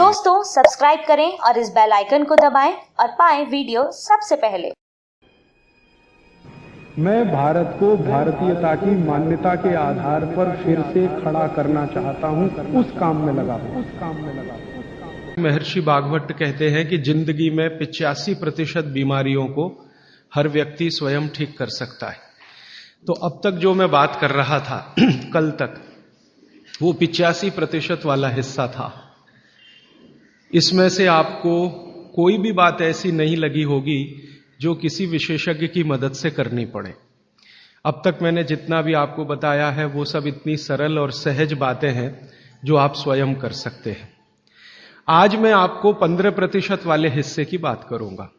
दोस्तों सब्सक्राइब करें और इस बेल आइकन को दबाएं और पाएं वीडियो सबसे पहले। मैं भारत को भारतीयता की मान्यता के आधार पर फिर से खड़ा करना चाहता हूं, उस काम में लगा महर्षि भागवत कहते हैं कि जिंदगी में 85% बीमारियों को हर व्यक्ति स्वयं ठीक कर सकता है। तो अब तक जो मैं बात कर रहा था कल तक, वो 85% वाला हिस्सा था। इसमें से आपको कोई भी बात ऐसी नहीं लगी होगी जो किसी विशेषज्ञ की मदद से करनी पड़े। अब तक मैंने जितना भी आपको बताया है वो सब इतनी सरल और सहज बातें हैं जो आप स्वयं कर सकते हैं। आज मैं आपको 15% वाले हिस्से की बात करूंगा।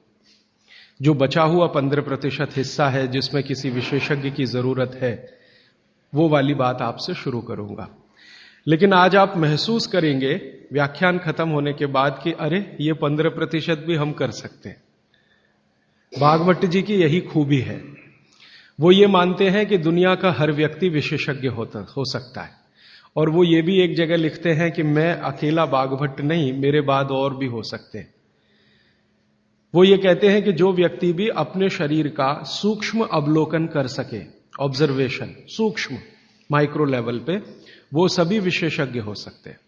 जो बचा हुआ 15% हिस्सा है जिसमें किसी विशेषज्ञ की जरूरत है, वो वाली बात आपसे शुरू करूंगा। लेकिन आज आप महसूस करेंगे व्याख्यान खत्म होने के बाद कि अरे ये 15% भी हम कर सकते हैं। भागवत जी की यही खूबी है, वो ये मानते हैं कि दुनिया का हर व्यक्ति विशेषज्ञ हो सकता है। और वो ये भी एक जगह लिखते हैं कि मैं अकेला भागवत नहीं, मेरे बाद और भी हो सकते हैं। वो ये कहते हैं कि जो व्यक्ति भी अपने शरीर का सूक्ष्म अवलोकन कर सके, ऑब्जर्वेशन सूक्ष्म माइक्रो लेवल पे, वो सभी विशेषज्ञ हो सकते हैं।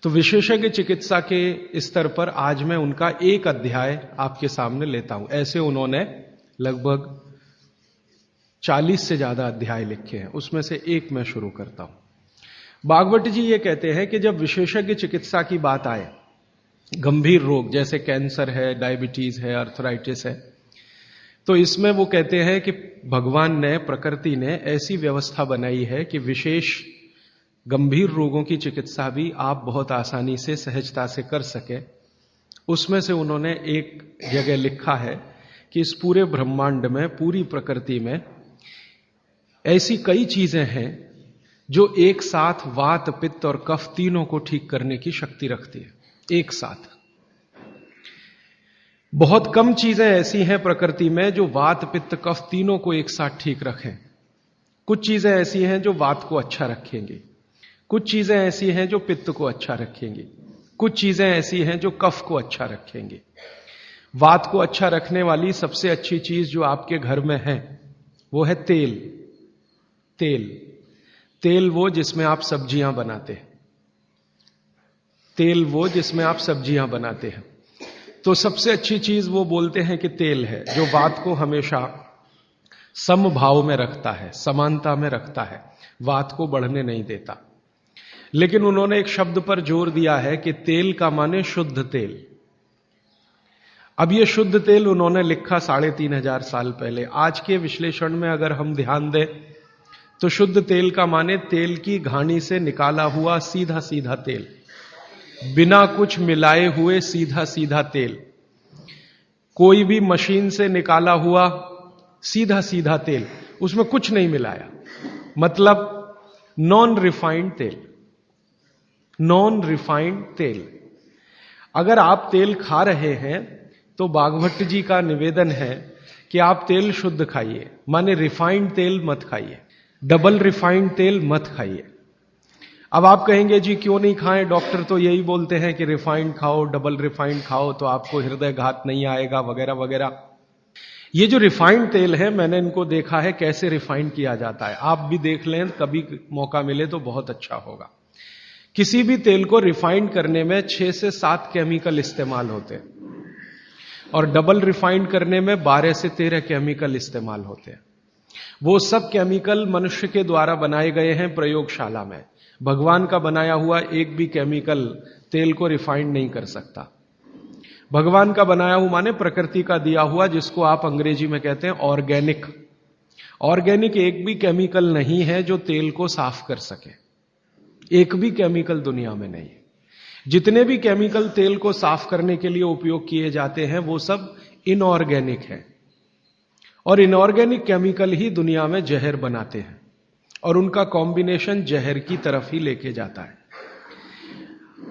तो विशेषज्ञ चिकित्सा के स्तर पर आज मैं उनका एक अध्याय आपके सामने लेता हूं। ऐसे उन्होंने लगभग 40 से ज्यादा अध्याय लिखे हैं, उसमें से एक मैं शुरू करता हूं। भागवत जी ये कहते हैं कि जब विशेषज्ञ चिकित्सा की बात आए, गंभीर रोग जैसे कैंसर है, डायबिटीज है, अर्थराइटिस है, तो इसमें वो कहते हैं कि भगवान ने, प्रकृति ने ऐसी व्यवस्था बनाई है कि विशेष गंभीर रोगों की चिकित्सा भी आप बहुत आसानी से, सहजता से कर सके। उसमें से उन्होंने एक जगह लिखा है कि इस पूरे ब्रह्मांड में, पूरी प्रकृति में ऐसी कई चीजें हैं जो एक साथ वात, पित्त और कफ तीनों को ठीक करने की शक्ति रखती है, एक साथ। बहुत कम चीजें ऐसी हैं प्रकृति में जो वात, पित्त, कफ तीनों को एक साथ ठीक रखें। कुछ चीजें ऐसी हैं जो वात को अच्छा रखेंगी, कुछ चीजें ऐसी हैं जो पित्त को अच्छा रखेंगी, कुछ चीजें ऐसी हैं जो कफ को अच्छा रखेंगी। वात को अच्छा रखने वाली सबसे अच्छी चीज जो आपके घर में है वो है तेल। तेल तेल वो जिसमें आप सब्जियां बनाते हैं, तेल वो जिसमें आप सब्जियां बनाते हैं। तो सबसे अच्छी चीज वो बोलते हैं कि तेल है, जो वात को हमेशा समभाव में रखता है, समानता में रखता है, वात को बढ़ने नहीं देता। लेकिन उन्होंने एक शब्द पर जोर दिया है कि तेल का माने शुद्ध तेल। अब ये शुद्ध तेल उन्होंने लिखा 3500 साल पहले। आज के विश्लेषण में अगर हम ध्यान दें तो शुद्ध तेल का माने तेल की घानी से निकाला हुआ सीधा सीधा तेल, बिना कुछ मिलाए हुए सीधा सीधा तेल, कोई भी मशीन से निकाला हुआ सीधा सीधा तेल, उसमें कुछ नहीं मिलाया, मतलब नॉन रिफाइंड तेल। नॉन रिफाइंड तेल। अगर आप तेल खा रहे हैं तो भागवत जी का निवेदन है कि आप तेल शुद्ध खाइए, माने रिफाइंड तेल मत खाइए, डबल रिफाइंड तेल मत खाइए। अब आप कहेंगे जी क्यों नहीं खाएं, डॉक्टर तो यही बोलते हैं कि रिफाइंड खाओ, डबल रिफाइंड खाओ तो आपको हृदय घात नहीं आएगा, वगैरह वगैरह। ये जो रिफाइंड तेल है, मैंने इनको देखा है कैसे रिफाइंड किया जाता है। आप भी देख लें, कभी मौका मिले तो बहुत अच्छा होगा। किसी भी तेल को रिफाइंड करने में 6 से 7 केमिकल इस्तेमाल होते हैं और डबल रिफाइंड करने में 12 से 13 केमिकल इस्तेमाल होते हैं। वो सब केमिकल मनुष्य के द्वारा बनाए गए हैं प्रयोगशाला में। भगवान का बनाया हुआ एक भी केमिकल तेल को रिफाइंड नहीं कर सकता। भगवान का बनाया हुआ माने प्रकृति का दिया हुआ, जिसको आप अंग्रेजी में कहते हैं ऑर्गेनिक। ऑर्गेनिक एक भी केमिकल नहीं है जो तेल को साफ कर सके, एक भी केमिकल दुनिया में नहीं। जितने भी केमिकल तेल को साफ करने के लिए उपयोग किए जाते हैं वो सब इनऑर्गेनिक है, और इनऑर्गेनिक केमिकल ही दुनिया में जहर बनाते हैं और उनका कॉम्बिनेशन जहर की तरफ ही लेके जाता है।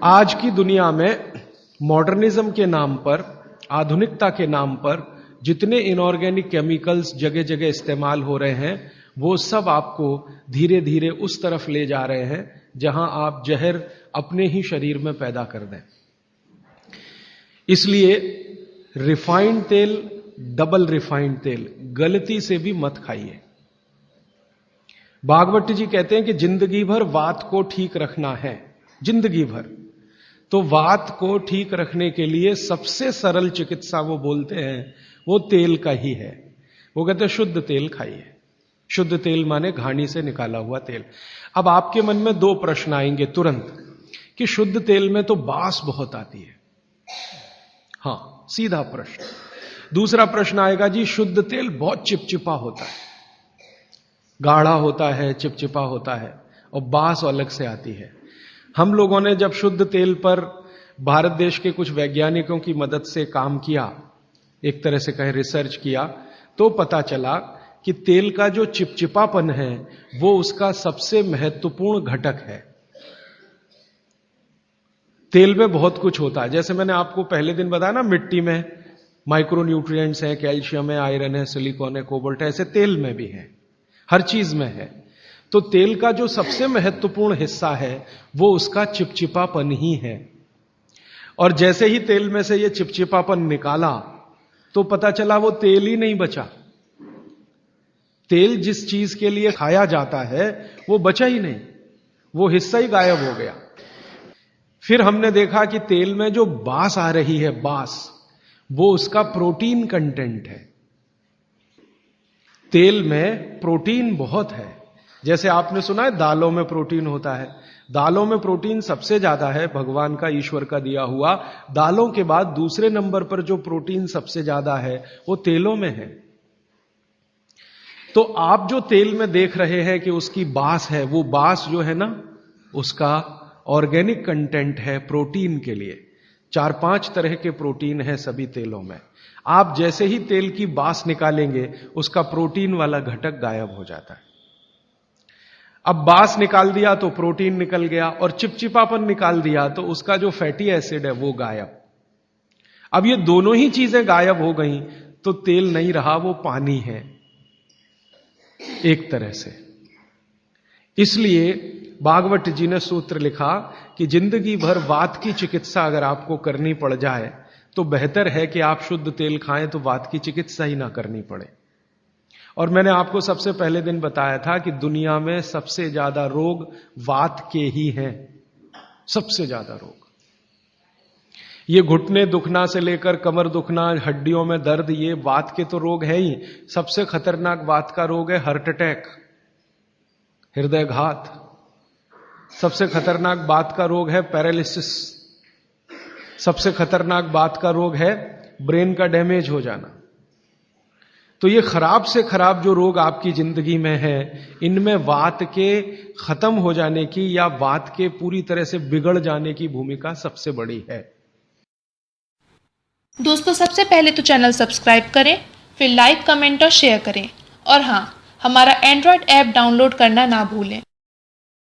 आज की दुनिया में मॉडर्निज्म के नाम पर, आधुनिकता के नाम पर जितने इनऑर्गेनिक केमिकल्स जगह जगह इस्तेमाल हो रहे हैं, वो सब आपको धीरे धीरे उस तरफ ले जा रहे हैं जहां आप जहर अपने ही शरीर में पैदा कर दें। इसलिए रिफाइंड तेल, डबल रिफाइंड तेल गलती से भी मत खाइए। भागवत जी कहते हैं कि जिंदगी भर वात को ठीक रखना है, जिंदगी भर। तो वात को ठीक रखने के लिए सबसे सरल चिकित्सा वो बोलते हैं वो तेल का ही है। वो कहते हैं शुद्ध तेल खाइए। शुद्ध तेल माने घानी से निकाला हुआ तेल। अब आपके मन में दो प्रश्न आएंगे तुरंत कि शुद्ध तेल में तो बास बहुत आती है। हां, सीधा प्रश्न। दूसरा प्रश्न आएगा जी शुद्ध तेल बहुत चिपचिपा होता है, गाढ़ा होता है, चिपचिपा होता है और बास अलग से आती है। हम लोगों ने जब शुद्ध तेल पर भारत देश के कुछ वैज्ञानिकों की मदद से काम किया, एक तरह से कहें रिसर्च किया, तो पता चला कि तेल का जो चिपचिपापन है वो उसका सबसे महत्वपूर्ण घटक है। तेल में बहुत कुछ होता है, जैसे मैंने आपको पहले दिन बताया ना, मिट्टी में माइक्रो न्यूट्रिएंट्स है, कैल्शियम है, आयरन है, सिलिकॉन है, कोबाल्ट है, ऐसे तेल में भी है, हर चीज में है। तो तेल का जो सबसे महत्वपूर्ण हिस्सा है वो उसका चिपचिपापन ही है। और जैसे ही तेल में से ये चिपचिपापन निकाला तो पता चला वो तेल ही नहीं बचा। तेल जिस चीज के लिए खाया जाता है वो बचा ही नहीं, वो हिस्सा ही गायब हो गया। फिर हमने देखा कि तेल में जो बास आ रही है, बास, वो उसका प्रोटीन कंटेंट है। तेल में प्रोटीन बहुत है। जैसे आपने सुना है दालों में प्रोटीन होता है, दालों में प्रोटीन सबसे ज्यादा है, भगवान का, ईश्वर का दिया हुआ। दालों के बाद दूसरे नंबर पर जो प्रोटीन सबसे ज्यादा है वो तेलों में है। तो आप जो तेल में देख रहे हैं कि उसकी बास है, वो बास जो है ना, उसका ऑर्गेनिक कंटेंट है प्रोटीन के लिए। 4-5 तरह के प्रोटीन है सभी तेलों में। आप जैसे ही तेल की बास निकालेंगे उसका प्रोटीन वाला घटक गायब हो जाता है। अब बास निकाल दिया तो प्रोटीन निकल गया, और चिपचिपापन निकाल दिया तो उसका जो फैटी एसिड है वो गायब। अब ये दोनों ही चीजें गायब हो गई तो तेल नहीं रहा, वो पानी है एक तरह से। इसलिए भागवत जी ने सूत्र लिखा कि जिंदगी भर वात की चिकित्सा अगर आपको करनी पड़ जाए तो बेहतर है कि आप शुद्ध तेल खाएं तो वात की चिकित्सा ही ना करनी पड़े। और मैंने आपको सबसे पहले दिन बताया था कि दुनिया में सबसे ज्यादा रोग वात के ही हैं, सबसे ज्यादा रोग। ये घुटने दुखना से लेकर कमर दुखना, हड्डियों में दर्द, ये वात के तो रोग है ही। सबसे खतरनाक वात का रोग है हार्ट अटैक, हृदयघात। सबसे खतरनाक बात का रोग है पैरालिसिस। सबसे खतरनाक बात का रोग है ब्रेन का डैमेज हो जाना। तो ये खराब से खराब जो रोग आपकी जिंदगी में है, इनमें वात के खत्म हो जाने की या वात के पूरी तरह से बिगड़ जाने की भूमिका सबसे बड़ी है। दोस्तों, सबसे पहले तो चैनल सब्सक्राइब करें, फिर लाइक, कमेंट और शेयर करें। और हाँ, हमारा एंड्रॉयड ऐप डाउनलोड करना ना भूलें।